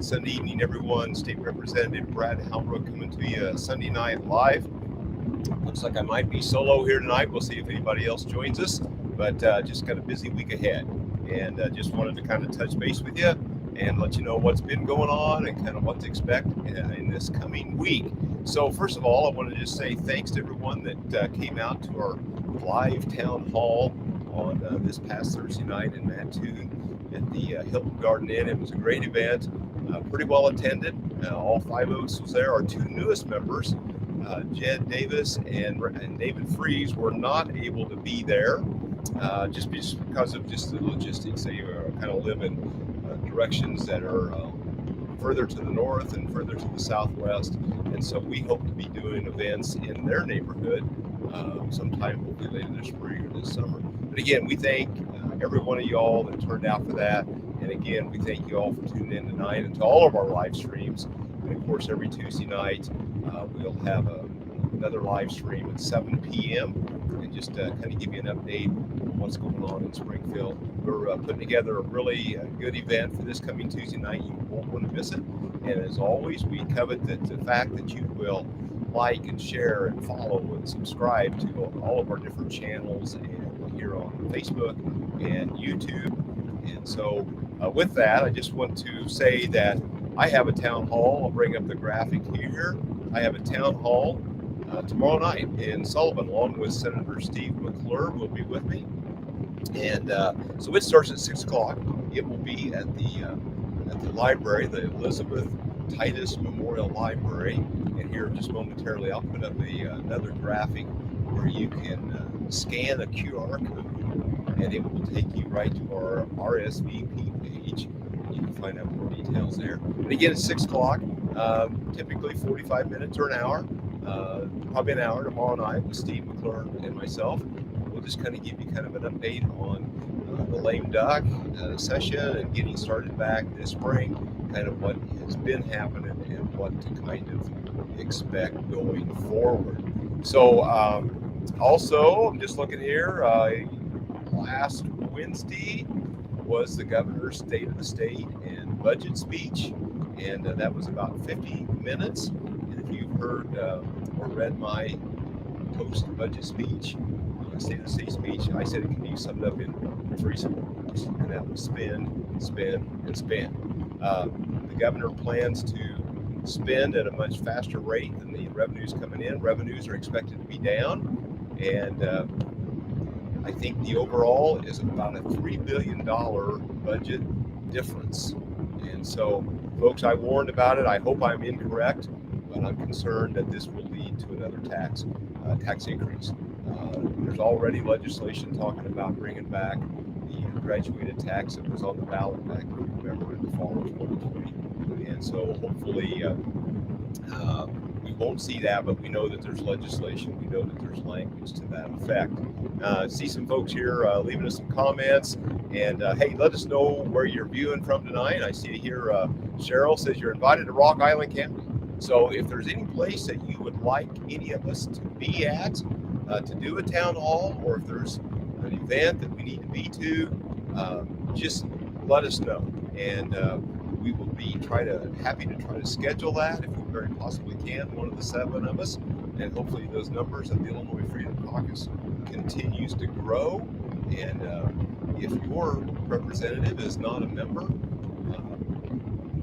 Sunday evening, everyone. State Representative Brad Halbrook coming to you Sunday night live. Looks like I might be solo here tonight. We'll see if anybody else joins us, but just got a busy week ahead, and just wanted to kind of touch base with you and let you know what's been going on and kind of what to expect in this coming week. So first of all, I want to just say thanks to everyone that came out to our live town hall on this past Thursday night in Mattoon at the Hilton Garden Inn. It was a great event, pretty well attended. All five of us was there. Our two newest members, Jed Davis and David Freeze, were not able to be there just because of just the logistics. They kind of live in directions that are further to the north and further to the southwest, and so we hope to be doing events in their neighborhood sometime hopefully later this spring or this summer. But again, we thank every one of y'all that turned out for that, and again, we thank you all for tuning in tonight and to all of our live streams. And of course, every Tuesday night we'll have another live stream at 7 p.m. and just kind of give you an update on what's going on in Springfield. We're putting together a really good event for this coming Tuesday night. You won't want to miss it. And as always, we covet the fact that you will like and share and follow and subscribe to all of our different channels and here on Facebook and YouTube. And so with that, I just want to say that I have a town hall. I'll bring up the graphic here. I have a town hall tomorrow night in Sullivan, along with Senator Steve McClure will be with me. And so it starts at 6 o'clock. It will be at the library, the Elizabeth Titus Memorial Library. And here just momentarily, I'll put up another graphic where you can scan a QR code, and it will take you right to our RSVP page. You can find out more details there. And again, it's 6 o'clock, typically 45 minutes or an hour, probably an hour tomorrow night with Steve McClure and myself. We'll just kind of give you kind of an update on the lame duck session and getting started back this spring, kind of what has been happening and what to kind of expect going forward. So also, I'm just looking here, last Wednesday was the governor's State of the State and budget speech, and that was about 50 minutes. And if you've heard or read my post-budget speech, State of the State speech, I said it can be summed up in 3 simple words, and that was spend, spend, and spend. The governor plans to spend at a much faster rate than the revenues coming in. Revenues are expected to be down, and I think the overall is about a $3 billion budget difference. And so, folks, I warned about it. I hope I'm incorrect, but I'm concerned that this will lead to another tax increase. There's already legislation talking about bringing back the graduated tax that was on the ballot back, if you remember, in the fall of 2020. And so hopefully we won't see that, but we know that there's legislation. We know that there's language to that effect. See some folks here leaving us some comments. And hey, let us know where you're viewing from tonight. I see here Cheryl says you're invited to Rock Island County. So if there's any place that you would like any of us to be at, to do a town hall, or if there's an event that we need to be to, just let us know. And we will be happy to try to schedule that if we very possibly can, one of the 7 of us. And hopefully those numbers of the Illinois Freedom Caucus continues to grow. And if your representative is not a member,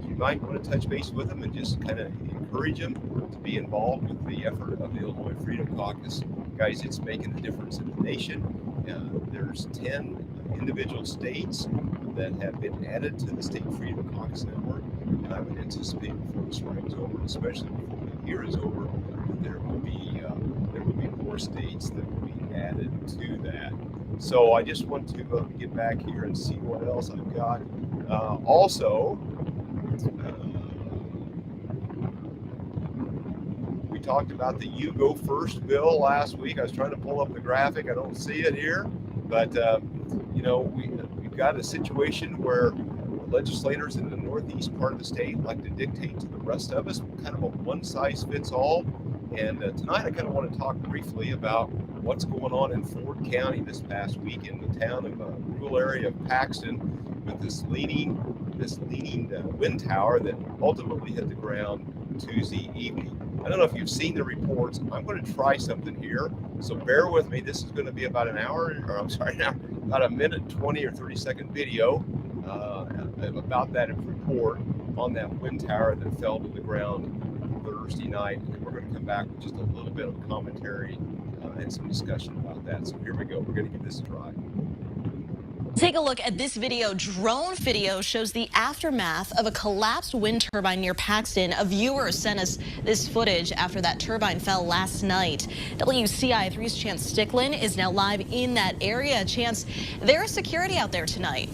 you might want to touch base with them and just kind of encourage them to be involved with the effort of the Illinois Freedom Caucus. Guys, it's making a difference in the nation. There's 10 individual states that have been added to the State Freedom Caucus network, and I would anticipate before the spring's over, especially before the year is over, that there will be more states that will be added to that. So I just want to get back here and see what else I've got. Also, we talked about the You Go First bill last week. I was trying to pull up the graphic. I don't see it here, but we've got a situation where legislators in the northeast part of the state like to dictate to the rest of us kind of a one-size-fits-all. And tonight I kind of want to talk briefly about what's going on in Ford County this past week in the town of rural area of Paxton. with this leaning wind tower that ultimately hit the ground Tuesday evening. I don't know if you've seen the reports. I'm going to try something here, so bear with me. This is going to be about an hour, or I'm sorry, about a minute 20 or 30-second video about that report on that wind tower that fell to the ground Thursday night. And we're going to come back with just a little bit of commentary and some discussion about that. So here we go. We're going to give this a try. Take a look at this video. Drone video shows the aftermath of a collapsed wind turbine near Paxton. A viewer sent us this footage after that turbine fell last night. WCIA3's Chance Sticklin is now live in that area. Chance, there is security out there tonight.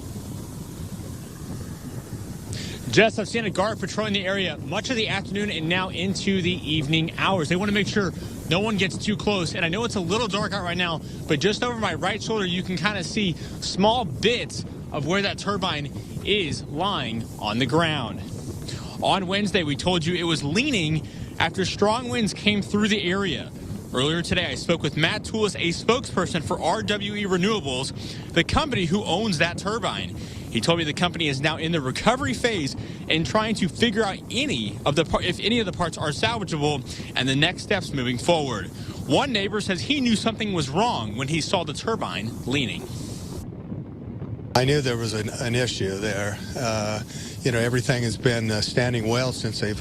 Jess, I've seen a guard patrolling the area much of the afternoon and now into the evening hours. They want to make sure no one gets too close. And I know it's a little dark out right now, but just over my right shoulder, you can kind of see small bits of where that turbine is lying on the ground. On Wednesday, we told you it was leaning after strong winds came through the area. Earlier today, I spoke with Matt Toulis, a spokesperson for RWE Renewables, the company who owns that turbine. He told me the company is now in the recovery phase and trying to figure out if any of the parts are salvageable and the next steps moving forward. One neighbor says he knew something was wrong when he saw the turbine leaning. I knew there was an issue there. Everything has been standing well since they've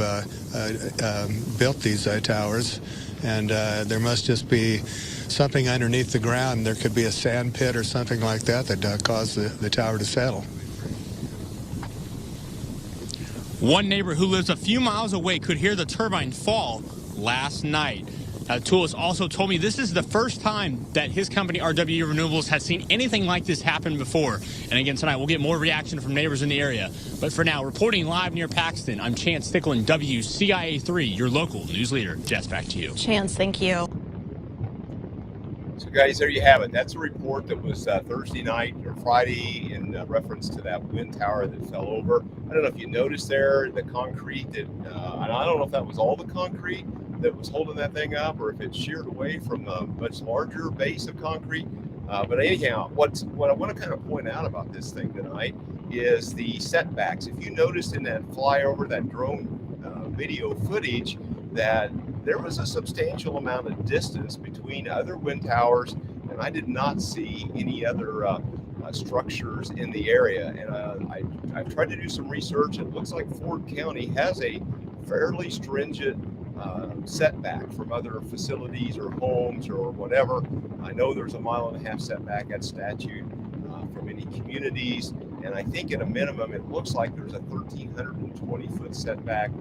built these towers, and there must just be something underneath the ground. There could be a sand pit or something like that that caused the tower to settle. One neighbor who lives a few miles away could hear the turbine fall last night. Toulis also told me this is the first time that his company, RWE Renewables, has seen anything like this happen before. And again, tonight we'll get more reaction from neighbors in the area. But for now, reporting live near Paxton, I'm Chance Sticklin, WCIA3, your local news leader. Jess, back to you. Chance, thank you. So guys, there you have it. That's a report that was Thursday night or Friday in reference to that wind tower that fell over. I don't know if you noticed there the concrete that, and I don't know if that was all the concrete that was holding that thing up or if it sheared away from a much larger base of concrete. But anyhow, what I want to kind of point out about this thing tonight is the setbacks. If you noticed in that flyover, that drone video footage, that there was a substantial amount of distance between other wind towers, and I did not see any other structures in the area. And I've tried to do some research. It looks like Ford County has a fairly stringent setback from other facilities or homes or whatever. I know there's a 1.5 mile setback at statute from any communities, and I think at a minimum it looks like there's a 1,320-foot setback,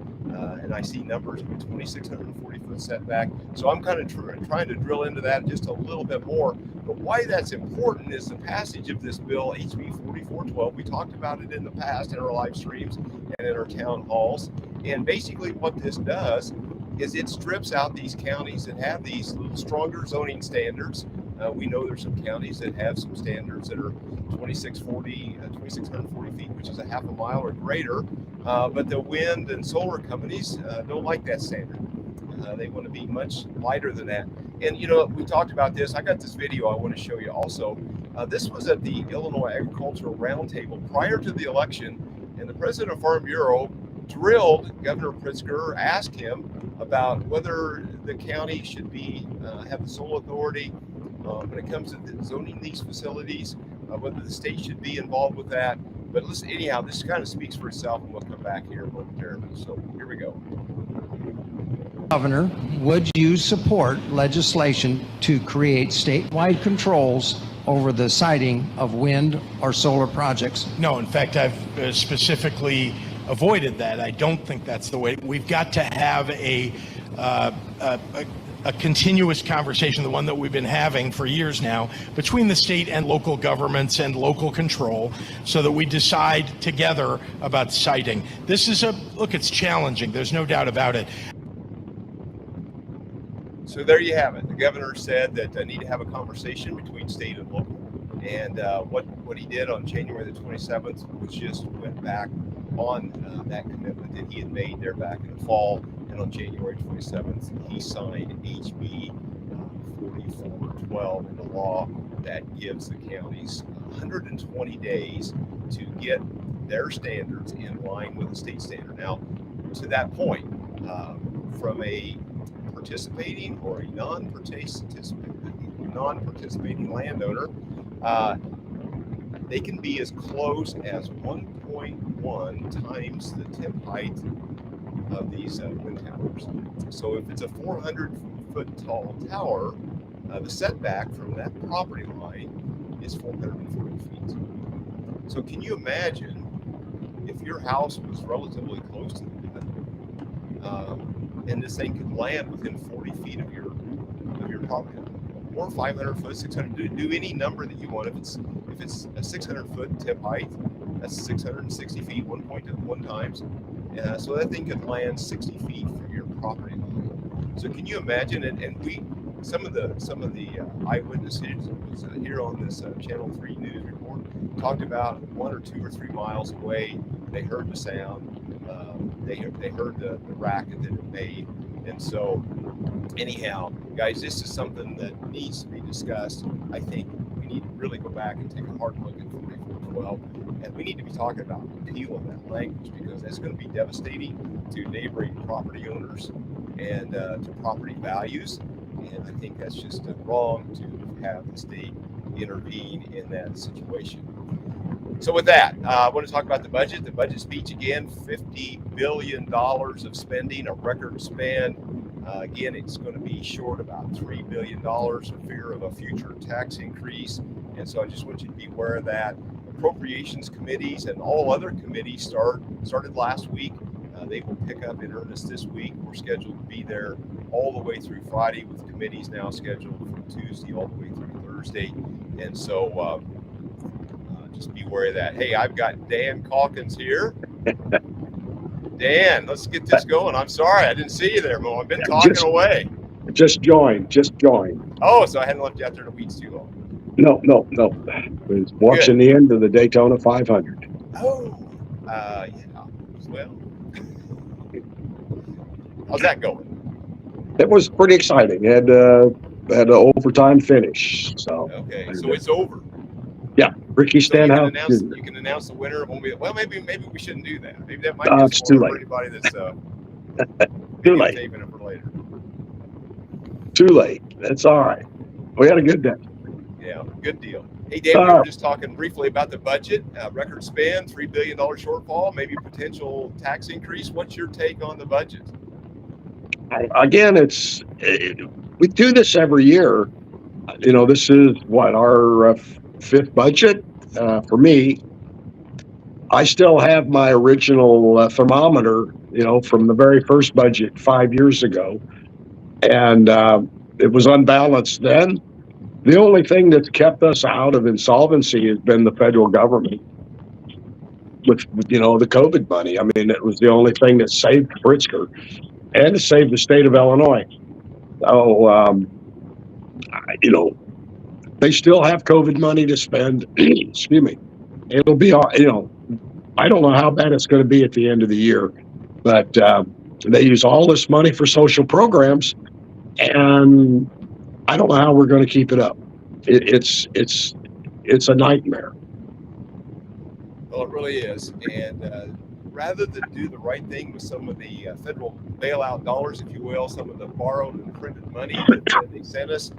and I see numbers of a 2,640-foot setback. So I'm kind of trying to drill into that just a little bit more. But why that's important is the passage of this bill, HB 4412. We talked about it in the past in our live streams and in our town halls. And basically what this does is it strips out these counties that have these little stronger zoning standards. We know there's some counties that have some standards that are 2,640 feet, which is a 1/2 mile or greater. But the wind and solar companies don't like that standard. They want to be much lighter than that. And, we talked about this. I got this video I want to show you also. This was at the Illinois Agricultural Roundtable prior to the election, and the president of Farm Bureau drilled Governor Pritzker, asked him about whether the county should have the sole authority when it comes to zoning these facilities, whether the state should be involved with that. But listen, anyhow, this kind of speaks for itself, and we'll come back here momentarily. So here we go. Governor, would you support legislation to create statewide controls over the siting of wind or solar projects? No, in fact, I've specifically avoided that. I don't think that's the way. We've got to have a continuous conversation, the one that we've been having for years now, between the state and local governments and local control, so that we decide together about siting. This is look, it's challenging. There's no doubt about it. So there you have it. The governor said that I need to have a conversation between state and local. And what he did on January the 27th was just went back on that commitment that he had made there back in the fall. And on January 27th, he signed HB 4412 into law that gives the counties 120 days to get their standards in line with the state standard. Now, to that point, from a participating or a non-participating landowner, they can be as close as 1.1 times the tip height of these wind towers. So if it's a 400-foot tall tower, the setback from that property line is 440 feet. So can you imagine if your house was relatively close to that, and this thing could land within 40 feet of your property line, or 500 foot, 600, do any number that you want. If it's a 600-foot tip height, that's 660 feet, 1.1 times. So that thing could land 60 feet from your property line. So can you imagine? And some of the eyewitnesses here on this Channel 3 news report talked about 1 or 2 or 3 miles away. They heard the sound. They heard the racket that it made. And so, anyhow, guys, this is something that needs to be discussed. I think we need to really go back and take a hard look at 4412, and we need to be talking about repeal of that language, because that's going to be devastating to neighboring property owners and to property values. And I think that's just wrong to have the state intervene in that situation. So with that, I want to talk about the budget. The budget speech again, $50 billion of spending, a record spend. Again, it's going to be short about $3 billion for fear of a future tax increase. And so I just want you to be aware of that. Appropriations committees and all other committees started last week. They will pick up in earnest this week. We're scheduled to be there all the way through Friday, with committees now scheduled from Tuesday all the way through Thursday. And so just be aware of that. Hey, I've got Dan Calkins here. Dan, let's get this going. I'm sorry, I didn't see you there, Mo. I've been talking away. Just joined. Oh, so I hadn't left you out there in the weeds too long. No. I was watching the end of the Daytona 500. Oh, yeah. Well, how's that going? It was pretty exciting. Had an overtime finish. So okay, so it's over. Yeah, Ricky Stenhouse. So you can announce the winner. Well, maybe we shouldn't do that. Maybe that might be it's too late for anybody that's too late. Taping it for later. Too late. That's all right. We had a good day. Yeah, good deal. Hey, Dave, we were just talking briefly about the budget, record spend, $3 billion shortfall, maybe potential tax increase. What's your take on the budget? Again, we do this every year. You know, this is what our fifth budget. For me, I still have my original thermometer, you know, from the very first budget 5 years ago. And it was unbalanced then. The only thing that's kept us out of insolvency has been the federal government with you know, the COVID money. I mean, it was the only thing that saved Pritzker and to save the state of Illinois. So, you know, they still have COVID money to spend. Excuse me. It'll be, you know, I don't know how bad it's going to be at the end of the year, but they use all this money for social programs, and I don't know how we're going to keep it up. It's a nightmare. Well, it really is. And rather than do the right thing with some of the federal bailout dollars, if you will, some of the borrowed and printed money that they sent us,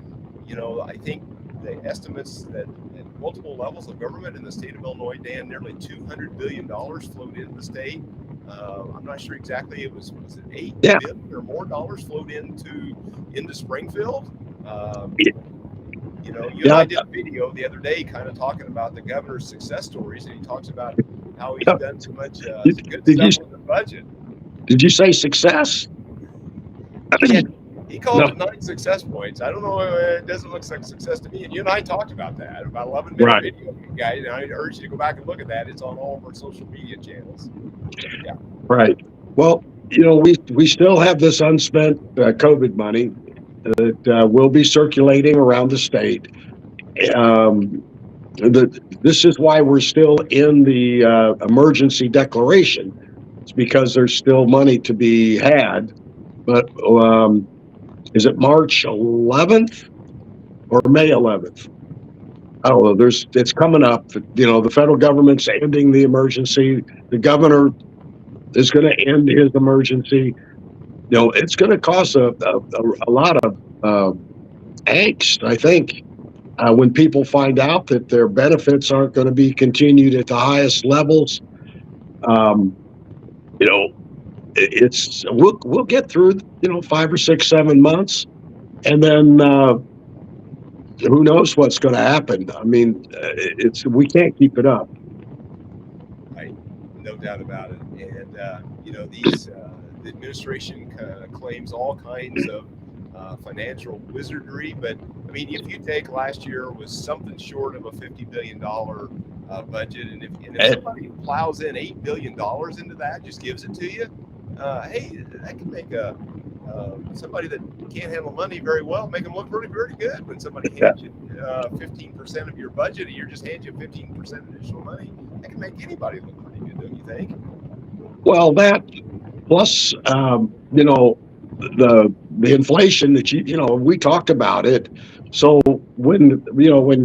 you know, I think the estimates that at multiple levels of government in the state of Illinois, Dan, nearly $200 billion flowed into the state. I'm not sure exactly. Was it $8 billion or more dollars flowed into Springfield? You know, you and I did a video the other day kind of talking about the governor's success stories, and he talks about how he's done so much good stuff with the budget. Did you say success? Yeah, he called it 9 success points. I don't know. It doesn't look like success to me. And you and I talked about that, about 11-minute video, guys. And I urge you to go back and look at that. It's on all of our social media channels. Yeah. Right. Well, you know, we still have this unspent COVID money that will be circulating around the state. This is why we're still in the emergency declaration. It's because there's still money to be had. But is it March 11th? or May 11th. I don't know. It's coming up. You know, the federal government's ending the emergency. The governor is going to end his emergency. You know, it's going to cause a lot of angst, I think, when people find out that their benefits aren't going to be continued at the highest levels. You know, we'll get through, you know, 5 or 6, 7 months, and then who knows what's going to happen. I mean, we can't keep it up. Right, no doubt about it. And you know, the administration claims all kinds of financial wizardry, but I mean, if you take last year was something short of a $50 billion budget, and if somebody plows in $8 billion into that, just gives it to you, hey, that can make somebody that can't handle money very well, make them look very, very good. When somebody hands you 15% of your budget, and you're just hands you 15% additional money, that can make anybody look pretty good, don't you think? Well, that plus, you know, the inflation that you know, we talked about it. So when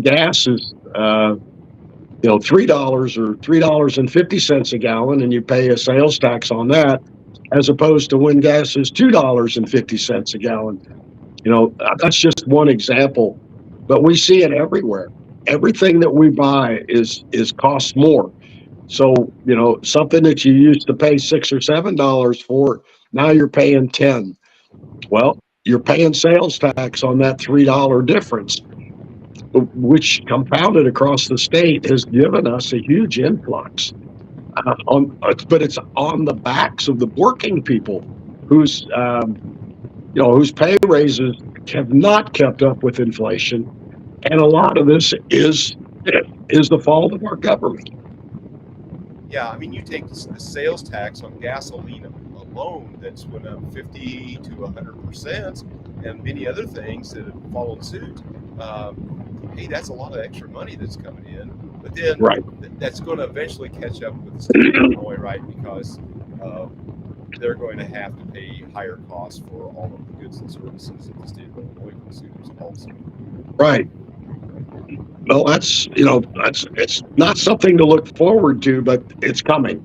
gas is you know, $3 or $3.50 a gallon, and you pay a sales tax on that, as opposed to when gas is $2.50 a gallon. You know, that's just one example, but we see it everywhere. Everything that we buy is costs more. So, you know, something that you used to pay $6 or $7 for, now you're paying 10. Well, you're paying sales tax on that $3 difference, which compounded across the state has given us a huge influx. But it's on the backs of the working people whose pay raises have not kept up with inflation, and a lot of this is the fault of our government. Yeah, I mean, you take the sales tax on gasoline alone, that's went up 50 to 100%, and many other things that have followed suit. Hey, that's a lot of extra money that's coming in. But then that's going to eventually catch up with the state of Illinois, right? Because they're going to have to pay higher costs for all of the goods and services that the state of Illinois consumes also. Right. Well, it's not something to look forward to, but it's coming,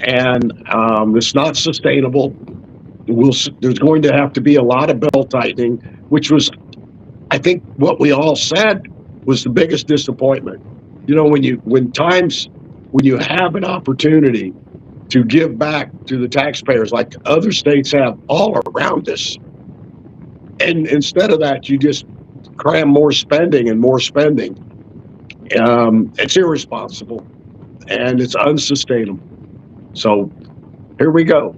and it's not sustainable. There's going to have to be a lot of belt tightening, which was, I think, what we all said was the biggest disappointment. You know, when you have an opportunity to give back to the taxpayers like other states have all around us, and instead of that, you just cram more spending and more spending. It's irresponsible and it's unsustainable. So here we go.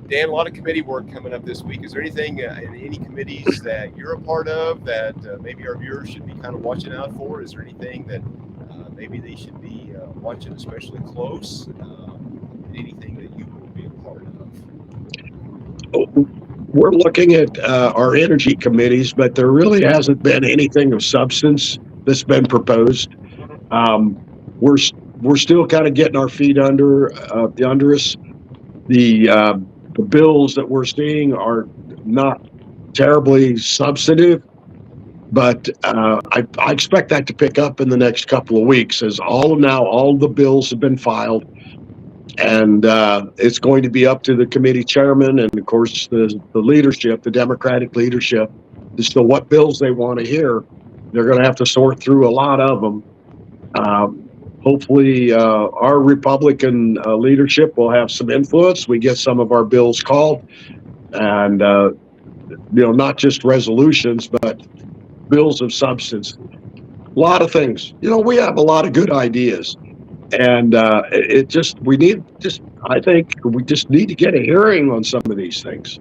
Dan, a lot of committee work coming up this week. Is there anything in any committees that you're a part of that maybe our viewers should be kind of watching out for? Is there anything that maybe they should be watching especially close? Anything that you will be a part of? We're looking at our energy committees, but there really hasn't been anything of substance that's been proposed. We're still kind of getting our feet under us. The bills that we're seeing are not terribly substantive, but I expect that to pick up in the next couple of weeks, as all the bills have been filed, and it's going to be up to the committee chairman and, of course, the leadership, the Democratic leadership, as to what bills they want to hear. They're going to have to sort through a lot of them. Hopefully, our Republican leadership will have some influence. We get some of our bills called, and not just resolutions, but bills of substance. A lot of things. We have a lot of good ideas, and I think we just need to get a hearing on some of these things.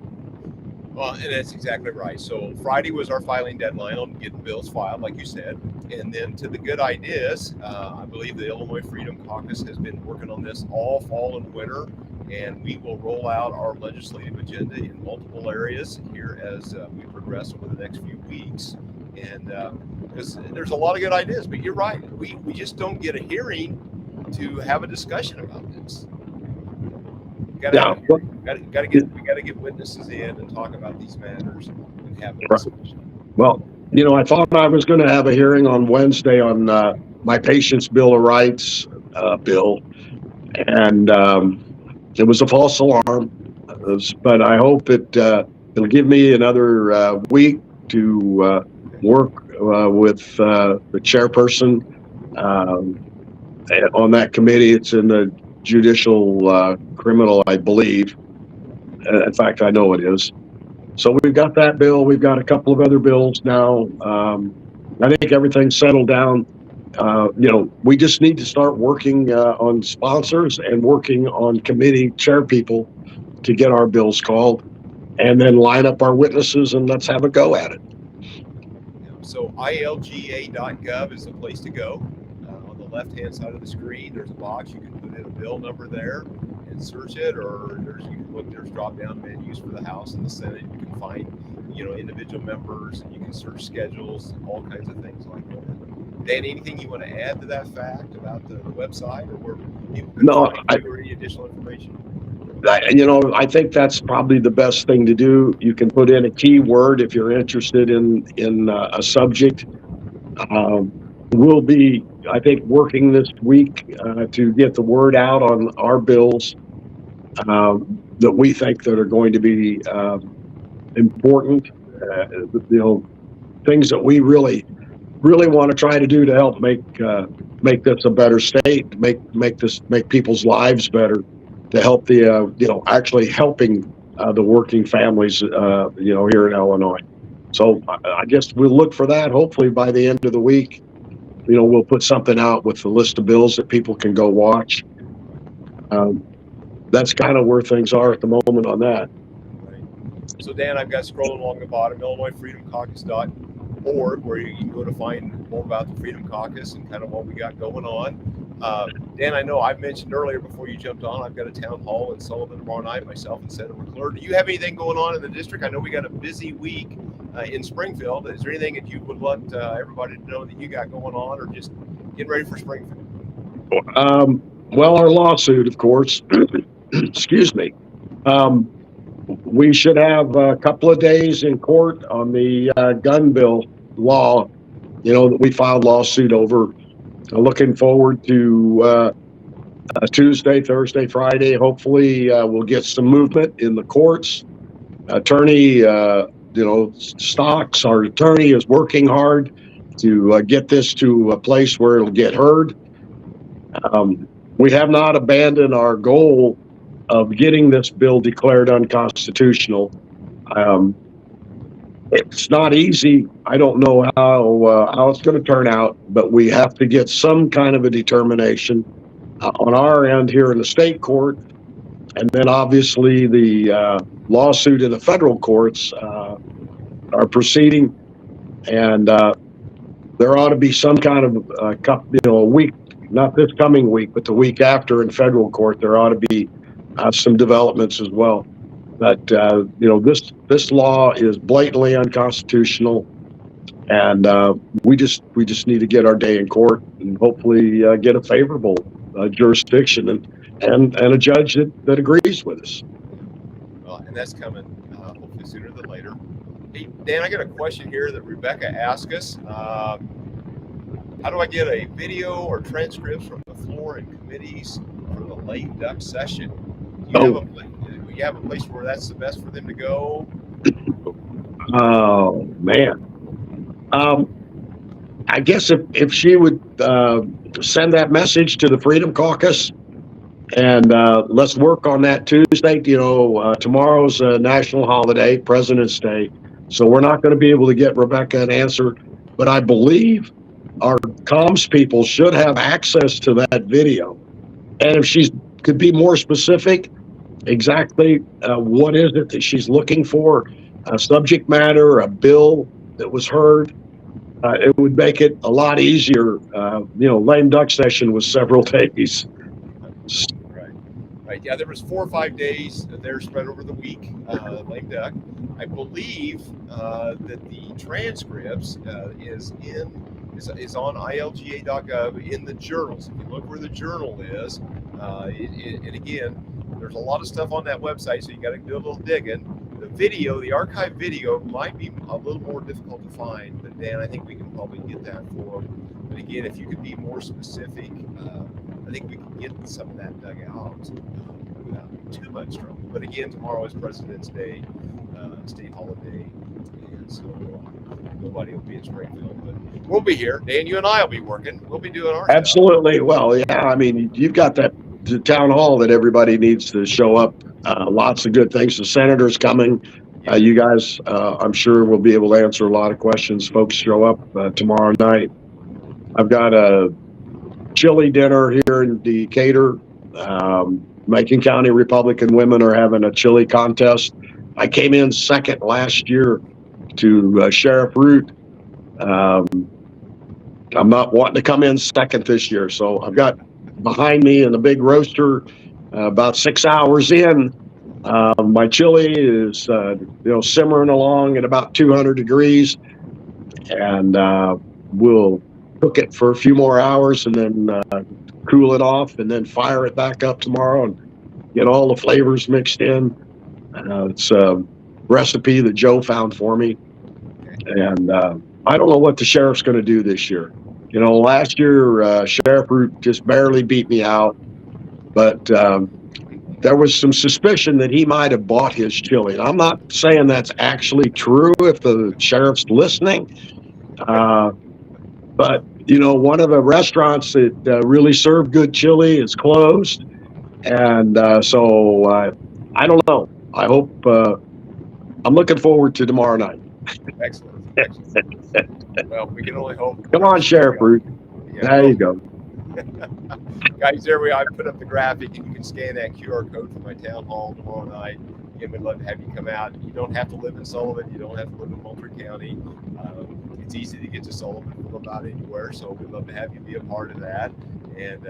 Well, and that's exactly right. So Friday was our filing deadline on getting bills filed, like you said. And then to the good ideas, I believe the Illinois Freedom Caucus has been working on this all fall and winter, and we will roll out our legislative agenda in multiple areas here as we progress over the next few weeks. And because there's a lot of good ideas, but you're right. We just don't get a hearing to have a discussion about this. We got to get witnesses in and talk about these matters and have a discussion. Well, I thought I was going to have a hearing on Wednesday on my patient's Bill of Rights bill, and it was a false alarm. But I hope it'll give me another week to work with the chairperson on that committee. It's in the judicial criminal, I believe. In fact, I know it is. So we've got that bill. We've got a couple of other bills now. I think everything's settled down. We just need to start working on sponsors and working on committee chair people to get our bills called, and then line up our witnesses and let's have a go at it. So ilga.gov is the place to go. On the left-hand side of the screen, there's a box. You can put in a bill number there and search it, or you can look. There's drop-down menus for the House and the Senate. You can find, individual members, and you can search schedules, all kinds of things like that. Dan, anything you want to add to that fact about the website, or where people can find you or any additional information? I think that's probably the best thing to do. You can put in a keyword if you're interested in a subject. We'll be, I think, working this week to get the word out on our bills that we think that are going to be important. Things that we really want to try to do to help make this a better state, make people's lives better, to help the actually helping the working families here in Illinois. So I guess we'll look for that. Hopefully by the end of the week, we'll put something out with the list of bills that people can go watch. That's kind of where things are at the moment on that. Right. So Dan, I've got scrolling along the bottom, IllinoisFreedomCaucus.org, where you can go to find more about the Freedom Caucus and kind of what we got going on. Dan, I know I've mentioned earlier before you jumped on, I've got a town hall in Sullivan tomorrow night, myself and Senator McClure. Do you have anything going on in the district? I know we got a busy week in Springfield. Is there anything that you would want everybody to know that you got going on, or just getting ready for Springfield? Well, our lawsuit, of course. Excuse me. We should have a couple of days in court on the gun bill law, that we filed lawsuit over. Looking forward to Tuesday, Thursday, Friday. Hopefully, we'll get some movement in the courts. Attorney, Stocks, our attorney, is working hard to get this to a place where it'll get heard. We have not abandoned our goal of getting this bill declared unconstitutional. It's not easy. I don't know how it's going to turn out, but we have to get some kind of a determination on our end here in the state court, and then obviously the lawsuit in the federal courts are proceeding, and there ought to be some kind of a week, not this coming week, but the week after in federal court, there ought to be some developments as well. But this law is blatantly unconstitutional, and we just need to get our day in court and hopefully get a favorable jurisdiction and a judge that agrees with us. Well, and that's coming hopefully sooner than later. Hey, Dan, I got a question here that Rebecca asked us. How do I get a video or transcripts from the floor and committees for the lame duck session? Do you have a place where that's the best for them to go? Oh, man. I guess if she would send that message to the Freedom Caucus, and let's work on that Tuesday. Tomorrow's a national holiday, President's Day, so we're not going to be able to get Rebecca an answer, but I believe our comms people should have access to that video. And if she could be more specific, exactly what is it that she's looking for, a subject matter, a bill that was heard, it would make it a lot easier. Lame duck session was several days. Right. Yeah, there was 4 or 5 days there spread over the week, lame duck. I believe that the transcripts is on ilga.gov in the journals. If you look where the journal is, and again, there's a lot of stuff on that website, so you got to do a little digging. The video, the archive video, might be a little more difficult to find, but Dan, I think we can probably get that for them. But again, if you could be more specific, I think we can get some of that dug out without too much trouble. But again, tomorrow is President's Day, state holiday, and so nobody will be in Springfield, but we'll be here. Dan, you and I will be working. We'll be doing our Absolutely. Stuff. Well, yeah, I mean, you've got the town hall that everybody needs to show up. Lots of good things. The senator's coming. You guys, I'm sure, will be able to answer a lot of questions. Folks show up tomorrow night. I've got a chili dinner here in Decatur. Macon County Republican women are having a chili contest. I came in second last year to Sheriff Root. I'm not wanting to come in second this year, so I've got behind me in the big roaster about 6 hours in. My chili is simmering along at about 200 degrees, and we'll cook it for a few more hours and then cool it off and then fire it back up tomorrow and get all the flavors mixed in. It's a recipe that Joe found for me, and I don't know what the sheriff's going to do this year. Last year Sheriff Root just barely beat me out, but there was some suspicion that he might have bought his chili. And I'm not saying that's actually true if the sheriff's listening, but one of the restaurants that really served good chili is closed, and so I don't know. I hope. I'm looking forward to tomorrow night. Excellent. Well, we can only hope. Come on, Sheriff Root. Yeah, there you go. Guys, there I put up the graphic, and you can scan that QR code for my town hall tomorrow night. Again, we'd love to have you come out. You don't have to live in Sullivan. You don't have to live in Moultrie County. It's easy to get to Sullivan from about anywhere, so we'd love to have you be a part of that. And,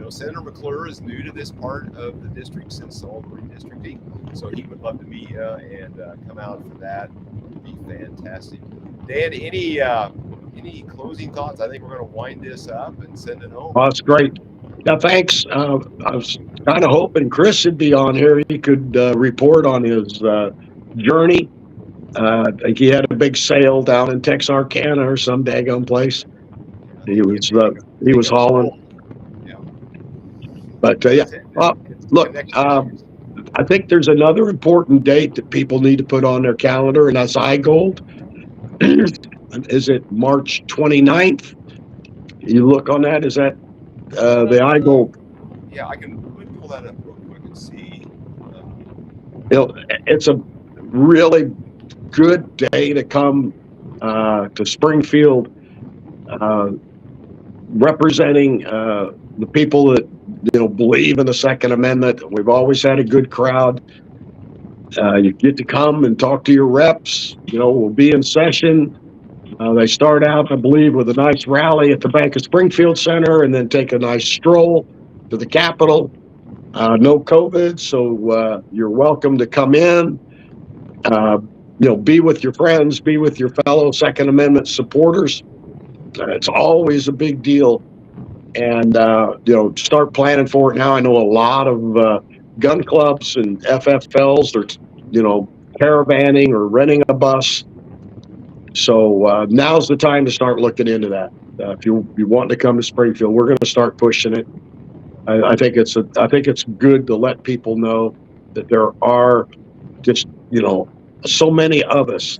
Senator McClure is new to this part of the district since all the redistricting, so he would love to meet you and come out for that. It would be fantastic. Dan, any closing thoughts? I think we're going to wind this up and send it home. Well, that's great. Yeah, thanks. I was kind of hoping Chris would be on here. He could report on his journey. I think he had a big sale down in Texarkana or some daggone place. He was hauling. Yeah. But look, I think there's another important date that people need to put on their calendar, and that's iGold. Is it March 29th? You look on that. Is that the iGold? Yeah, I can pull that up real quick and see. It's a really good day to come to Springfield, representing the people that believe in the Second Amendment. We've always had a good crowd. You get to come and talk to your reps. We'll be in session. They start out, I believe, with a nice rally at the Bank of Springfield Center and then take a nice stroll to the Capitol. No COVID, so you're welcome to come in. Be with your friends, be with your fellow Second Amendment supporters. It's always a big deal. And, start planning for it now. I know a lot of gun clubs and FFLs are, caravanning or renting a bus. So now's the time to start looking into that. If you want to come to Springfield, we're going to start pushing it. I think it's good to let people know that there are just so many of us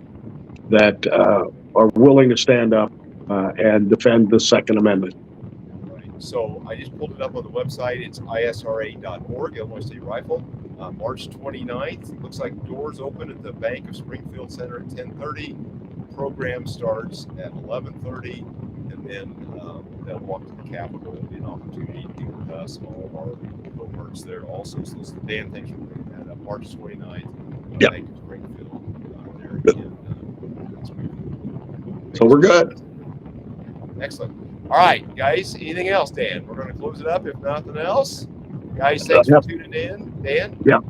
that are willing to stand up and defend the Second Amendment. So I just pulled it up on the website. It's isra.org, Illinois State Rifle. March 29th. It looks like doors open at the Bank of Springfield Center at 10:30. Program starts at 11:30, and then they'll walk to the Capitol. It'll be an opportunity to meet with us and all of our co-workers there also. So Dan, thanks for bringing that up. March 29th. Yep. Bank of Springfield. There in Springfield. So we're good. Excellent. All right, guys. Anything else, Dan? We're going to close it up. If nothing else, guys, thanks for tuning in. Dan? Yeah.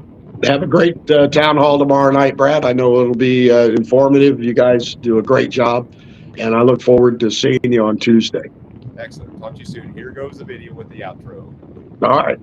Have a great town hall tomorrow night, Brad. I know it'll be informative. You guys do a great job, and I look forward to seeing you on Tuesday. Excellent. Talk to you soon. Here goes the video with the outro. All right.